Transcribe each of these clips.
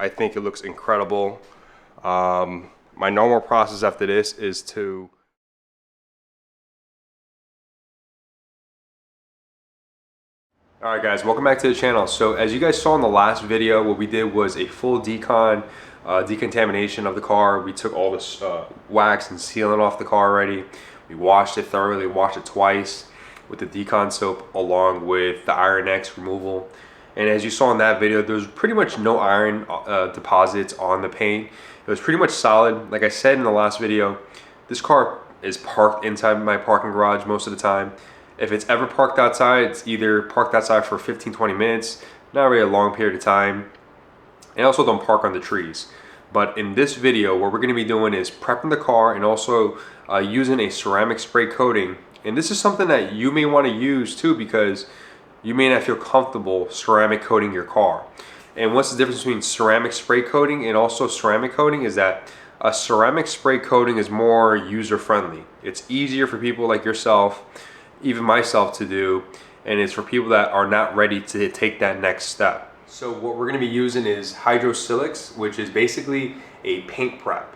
I think it looks incredible. My normal process after this is to Alright guys, welcome back to the channel. So as you guys saw in the last video, what we did was a full decontamination of the car. We took all this wax and sealant off the car already. We washed it thoroughly, washed it twice with the decon soap along with the Iron X removal. And as you saw in that video, there was pretty much no iron deposits on the paint. It was pretty much solid. Like I said in the last video, this car is parked inside my parking garage most of the time. If it's ever parked outside, it's either parked outside for 15-20 minutes, not really a long period of time. And also don't park on the trees. But in this video, what we're going to be doing is prepping the car and also using a ceramic spray coating. And this is something that you may want to use too, because you may not feel comfortable ceramic coating your car. And what's the difference between ceramic spray coating and also ceramic coating is that a ceramic spray coating is more user friendly. It's easier for people like yourself, even myself, to do, and it's for people that are not ready to take that next step. So what we're going to be using is hydrosilics, which is basically a paint prep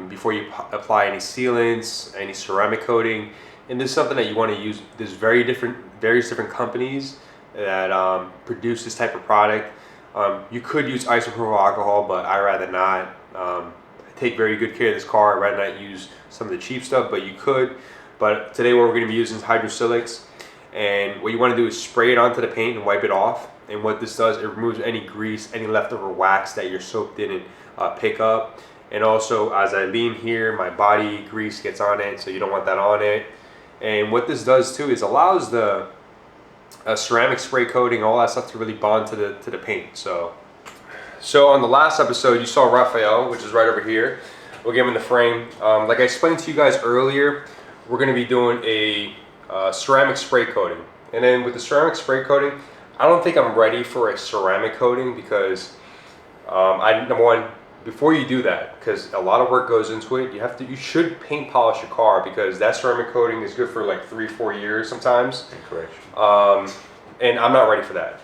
before you apply any sealants, any ceramic coating. And this is something that you want to use. There's various different companies that produce this type of product. You could use isopropyl alcohol, but I rather not. I take very good care of this car. I'd rather not use some of the cheap stuff, but you could. But today what we're going to be using is hydrosilics, and what you want to do is spray it onto the paint and wipe it off. And what this does, it removes any grease, any leftover wax that your soap didn't pick up. And also, as I lean here, my body grease gets on it, so you don't want that on it. And what this does too is allows the ceramic spray coating, all that stuff, to really bond to the paint. So on the last episode, you saw Raphael, which is right over here. We'll get him in the frame. Like I explained to you guys earlier, we're going to be doing a ceramic spray coating. And then with the ceramic spray coating, I don't think I'm ready for a ceramic coating because number one, before you do that, because a lot of work goes into it, you should paint polish your car, because that ceramic coating is good for like 3-4 years sometimes. Correct. And I'm not ready for that.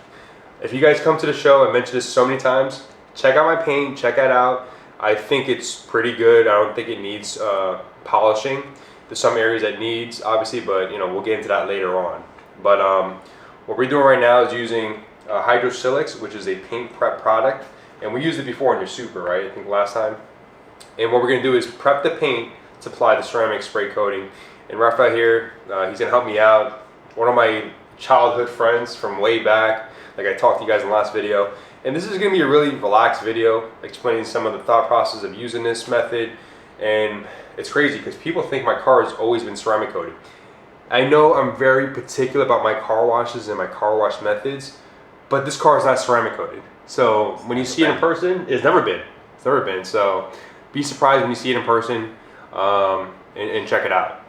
If you guys come to the show, I mentioned this so many times, check out my paint, check it out. I think it's pretty good. I don't think it needs polishing. There's some areas that needs, obviously, but you know, we'll get into that later on. But what we're doing right now is using hydrosilics, which is a paint prep product, and we used it before in your Super, right? I think last time. And what we're going to do is prep the paint to apply the ceramic spray coating. And Raphael here, he's going to help me out. One of my childhood friends from way back, like I talked to you guys in the last video. And this is going to be a really relaxed video, explaining some of the thought process of using this method. And it's crazy because people think my car has always been ceramic coated. I know I'm very particular about my car washes and my car wash methods, but this car is not ceramic coated. So when you see it in person, it's never been. It's never been. So be surprised when you see it in person and check it out.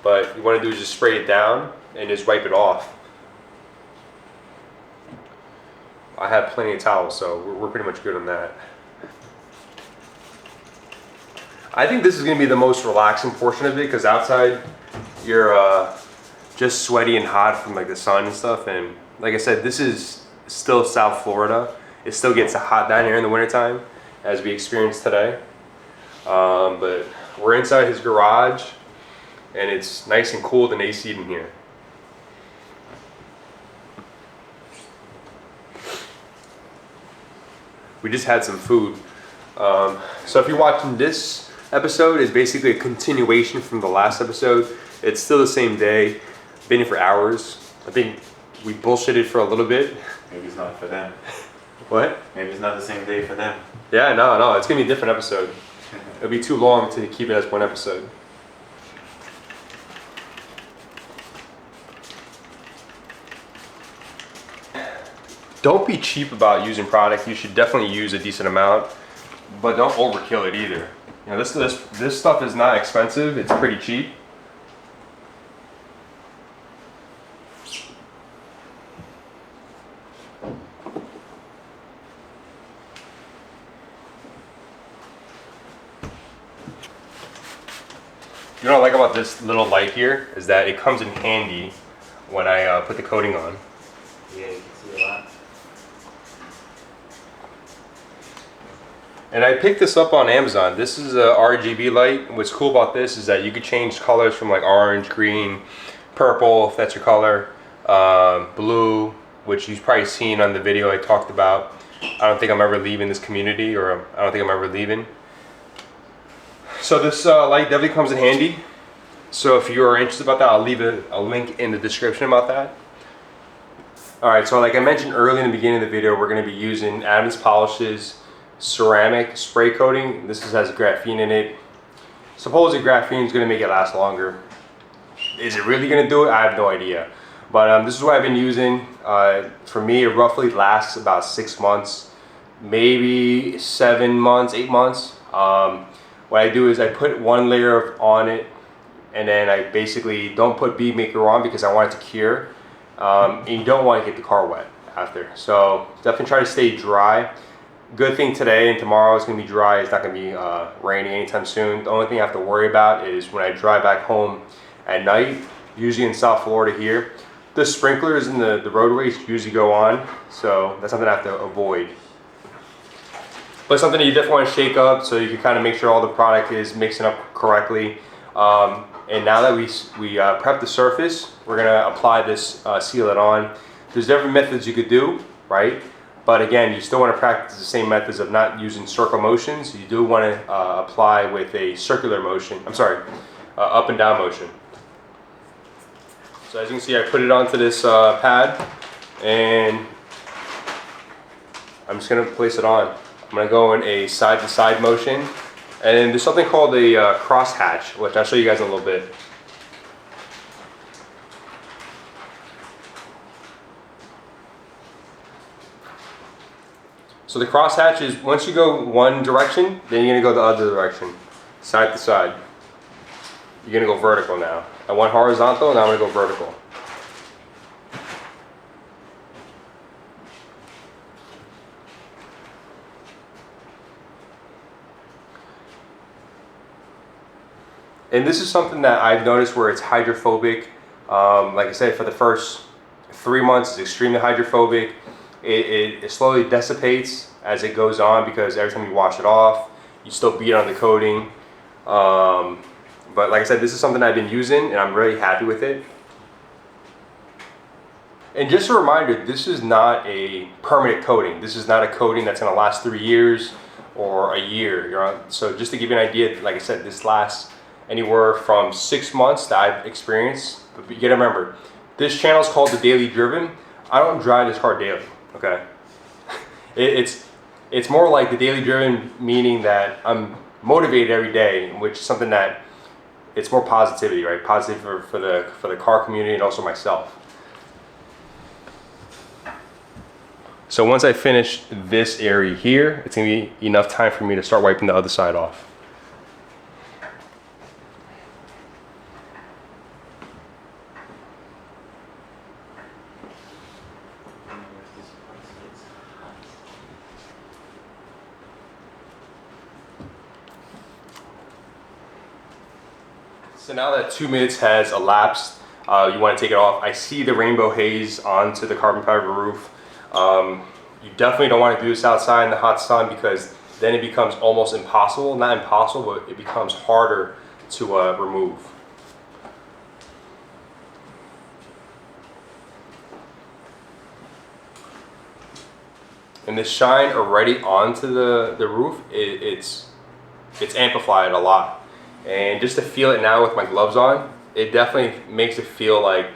But what you want to do is just spray it down and just wipe it off. I have plenty of towels, so we're pretty much good on that. I think this is going to be the most relaxing portion of it, because outside you're just sweaty and hot from like the sun and stuff. And like I said, this is still South Florida. It still gets hot down here in the wintertime, as we experienced today. But we're inside his garage, and it's nice and cool and AC'd in here. We just had some food. So if you're watching this episode, it's basically a continuation from the last episode. It's still the same day. Been here for hours. I think we bullshitted for a little bit. Maybe it's not for them. What? Maybe it's not the same day for them. Yeah, no, it's gonna be a different episode. It'll be too long to keep it as one episode. Don't be cheap about using product. You should definitely use a decent amount, but don't overkill it either. You know, this stuff is not expensive. It's pretty cheap. You know what I like about this little light here is that it comes in handy when I put the coating on. Yeah, you can see a lot. And I picked this up on Amazon. This is a RGB light. What's cool about this is that you could change colors from like orange, green, purple, if that's your color, blue, which you've probably seen on the video I talked about. I don't think I'm ever leaving this community, or I don't think I'm ever leaving. So this light definitely comes in handy. So if you are interested about that, I'll leave a link in the description about that. Alright, so like I mentioned early in the beginning of the video, we're going to be using Adams Polish's ceramic spray coating. This has graphene in it. Supposedly graphene is going to make it last longer. Is it really going to do it? I have no idea. But this is what I've been using. For me, it roughly lasts about 6 months, maybe 7 months, 8 months. What I do is I put one layer on it, and then I basically don't put bead maker on because I want it to cure. And you don't want to get the car wet after. So definitely try to stay dry. Good thing today and tomorrow is going to be dry. It's not going to be raining anytime soon. The only thing I have to worry about is when I drive back home at night, usually in South Florida here, the sprinklers in the roadways usually go on. So that's something I have to avoid. But something that you definitely want to shake up so you can kind of make sure all the product is mixing up correctly. And now that we prep the surface, we're going to apply this sealant on. There's different methods you could do, right? But again, you still want to practice the same methods of not using circle motions. You do want to apply with a circular motion. I'm sorry, up and down motion. So as you can see, I put it onto this pad, and I'm just going to place it on. I'm going to go in a side-to-side motion. And there's something called a cross hatch, which I'll show you guys in a little bit. So the cross hatch is once you go one direction, then you're going to go the other direction, side to side. You're going to go vertical now. I went horizontal, now I'm going to go vertical. And this is something that I've noticed where it's hydrophobic. Like I said, for the first 3 months, it's extremely hydrophobic. It slowly dissipates as it goes on because every time you wash it off, you still beat on the coating. But like I said, this is something I've been using and I'm really happy with it. And just a reminder, this is not a permanent coating. This is not a coating that's going to last 3 years or a year. So just to give you an idea, like I said, this lasts anywhere from 6 months that I've experienced. But you gotta remember, this channel is called The Daily Driven. I don't drive this car daily, okay? It's more like The Daily Driven, meaning that I'm motivated every day, which is something that it's more positivity, right? Positive for the car community and also myself. So once I finish this area here, it's gonna be enough time for me to start wiping the other side off. So now that 2 minutes has elapsed, you want to take it off. I see the rainbow haze onto the carbon fiber roof. You definitely don't want to do this outside in the hot sun because then it becomes almost impossible. Not impossible, but it becomes harder to remove. And the shine already onto the roof, it's amplified a lot. And just to feel it now with my gloves on, it definitely makes it feel like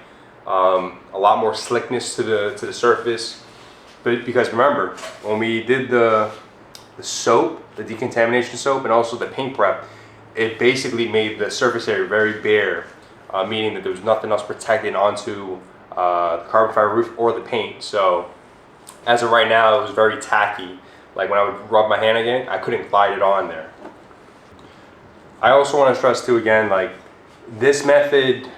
a lot more slickness to the surface. But because remember, when we did the soap, the decontamination soap, and also the paint prep, it basically made the surface area very bare, meaning that there was nothing else protecting onto the carbon fiber roof or the paint. So as of right now, it was very tacky. Like when I would rub my hand again, I couldn't glide it on there. I also want to stress too again, like this method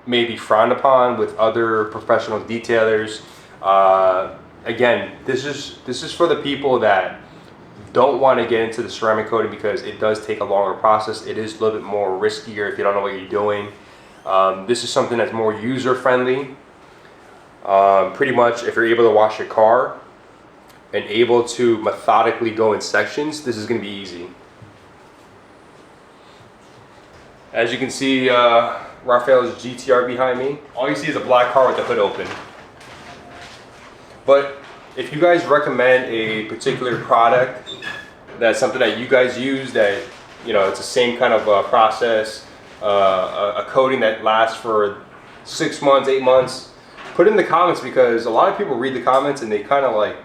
may be frowned upon with other professional detailers. Again, this is for the people that don't want to get into the ceramic coating because it does take a longer process. It is a little bit more riskier if you don't know what you're doing. This is something that's more user friendly. Pretty much if you're able to wash your car, and able to methodically go in sections, this is going to be easy. As you can see, Raphael's GTR behind me. All you see is a black car with the hood open. But if you guys recommend a particular product, that's something that you guys use, that, you know, it's the same kind of process, a coating that lasts for 6 months, 8 months, put it in the comments, because a lot of people read the comments and they kind of like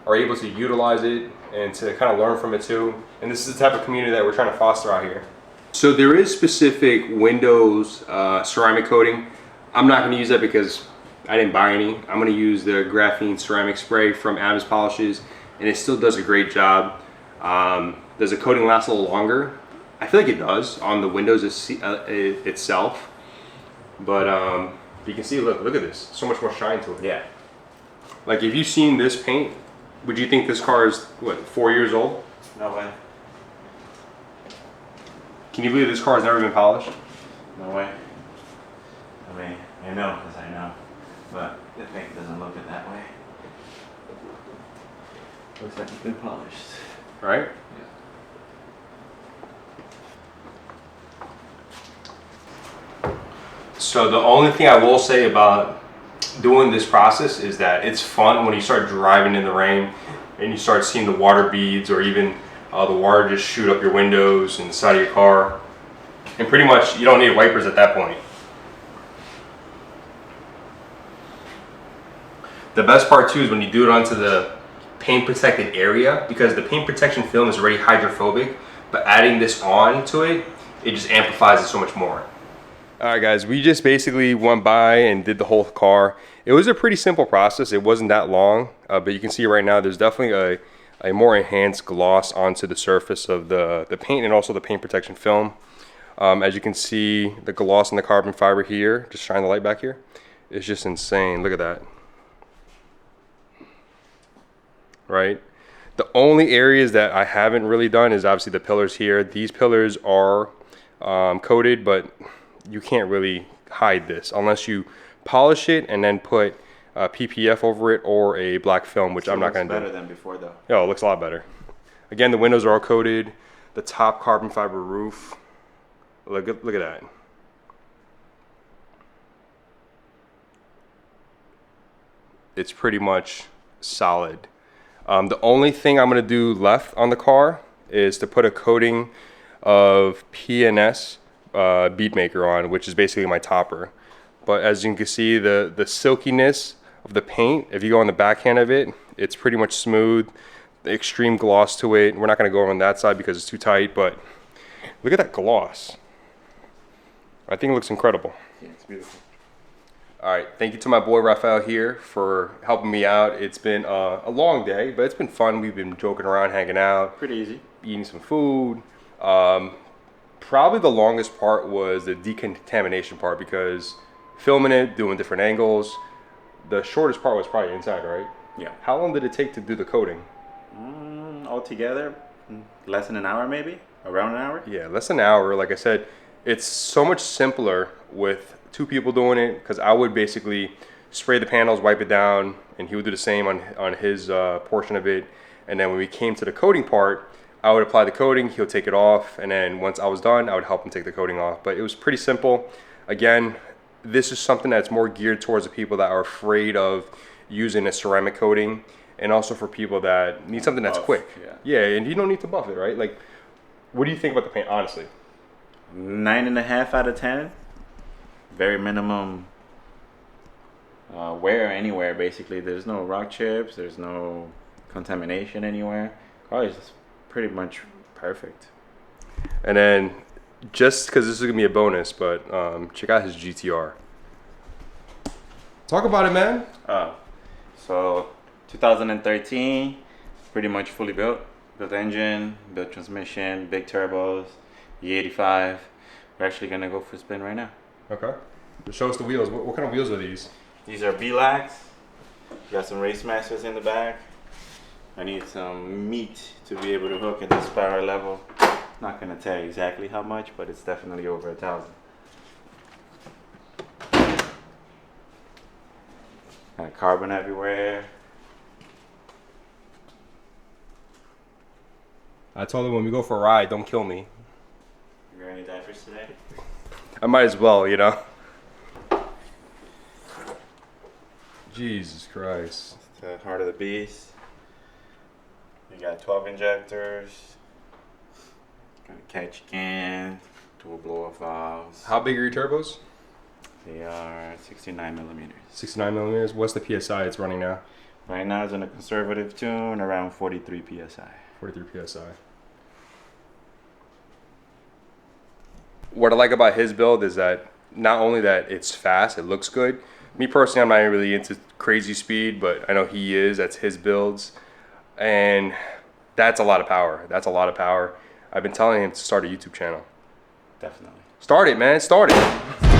are able to utilize it and to kind of learn from it too. And this is the type of community that we're trying to foster out here. So there is specific windows ceramic coating. I'm not going to use that because I didn't buy any. I'm going to use the Graphene ceramic spray from Adams Polishes, and it still does a great job. Does the coating last a little longer? I feel like it does on the windows itself. But you can see, look at this. So much more shine to it. Yeah. Like, if you've seen this paint, would you think this car is, what, 4 years old? No way. Can you believe this car has never been polished? No way. I mean, I know because I know, but the paint doesn't look it that way. Looks like it's been polished. Right? Yeah. So the only thing I will say about doing this process is that it's fun when you start driving in the rain and you start seeing the water beads, or even the water just shoot up your windows and the side of your car. And pretty much you don't need wipers at that point. The best part too is when you do it onto the paint protected area, because the paint protection film is already hydrophobic, but adding this on to it, it just amplifies it so much more. All right guys, we just basically went by and did the whole car. It was a pretty simple process. It wasn't that long, but you can see right now there's definitely a more enhanced gloss onto the surface of the paint, and also the paint protection film. As you can see, the gloss on the carbon fiber here, just shine the light back here, it's just insane. Look at that. Right? The only areas that I haven't really done is obviously the pillars here. These pillars are coated, but you can't really hide this unless you polish it and then put PPF over it, or a black film, which I'm not going to do. Better than before though. Oh, it looks a lot better. Again, the windows are all coated. The top carbon fiber roof. Look at that. It's pretty much solid. The only thing I'm going to do left on the car is to put a coating of PNS bead maker on, which is basically my topper. But as you can see, the silkiness of the paint, if you go on the backhand of it, it's pretty much smooth. The extreme gloss to it. We're not going to go on that side because it's too tight, but look at that gloss. I think it looks incredible. Yeah, it's beautiful. All right, thank you to my boy Raphael here for helping me out. It's been a long day, but it's been fun. We've been joking around, hanging out. Pretty easy. Eating some food. Probably the longest part was the decontamination part, because filming it, doing different angles. The shortest part was probably inside, right? Yeah. How long did it take to do the coating? Altogether, less than an hour maybe? Around an hour? Yeah, less than an hour. Like I said, it's so much simpler with 2 people doing it, because I would basically spray the panels, wipe it down, and he would do the same on his portion of it. And then when we came to the coating part, I would apply the coating, he'll take it off, and then once I was done, I would help him take the coating off. But it was pretty simple. Again, this is something that's more geared towards the people that are afraid of using a ceramic coating, and also for people that need something that's quick. Yeah, and you don't need to buff it, right? Like, what do you think about the paint, honestly? 9.5 out of 10. Very minimum wear anywhere, basically. There's no rock chips, there's no contamination anywhere. Car is pretty much perfect. And then, just because this is gonna be a bonus, but check out his GTR. Talk about it, man. So 2013, pretty much fully built. Built engine, built transmission, big turbos, E85. We're actually gonna go for a spin right now. Okay. Just show us the wheels. What kind of wheels are these? These are B-Lax. Got some Race Masters in the back. I need some meat to be able to hook at this power level. Not gonna tell you exactly how much, but it's definitely over 1,000. Got carbon everywhere. I told him when we go for a ride, don't kill me. You wearing any diapers today? I might as well, you know. Jesus Christ. The heart of the beast. You got 12 injectors. Got a catch can. Dual blow-off valves. How big are your turbos? They are 69 millimeters. 69 millimeters. What's the PSI it's running now? Right now it's in a conservative tune, around 43 psi. 43 PSI. What I like about his build is that not only that it's fast, it looks good. Me personally, I'm not really into crazy speed, but I know he is. That's his builds. And that's a lot of power. That's a lot of power. I've been telling him to start a YouTube channel. Definitely. Start it, man. Start it.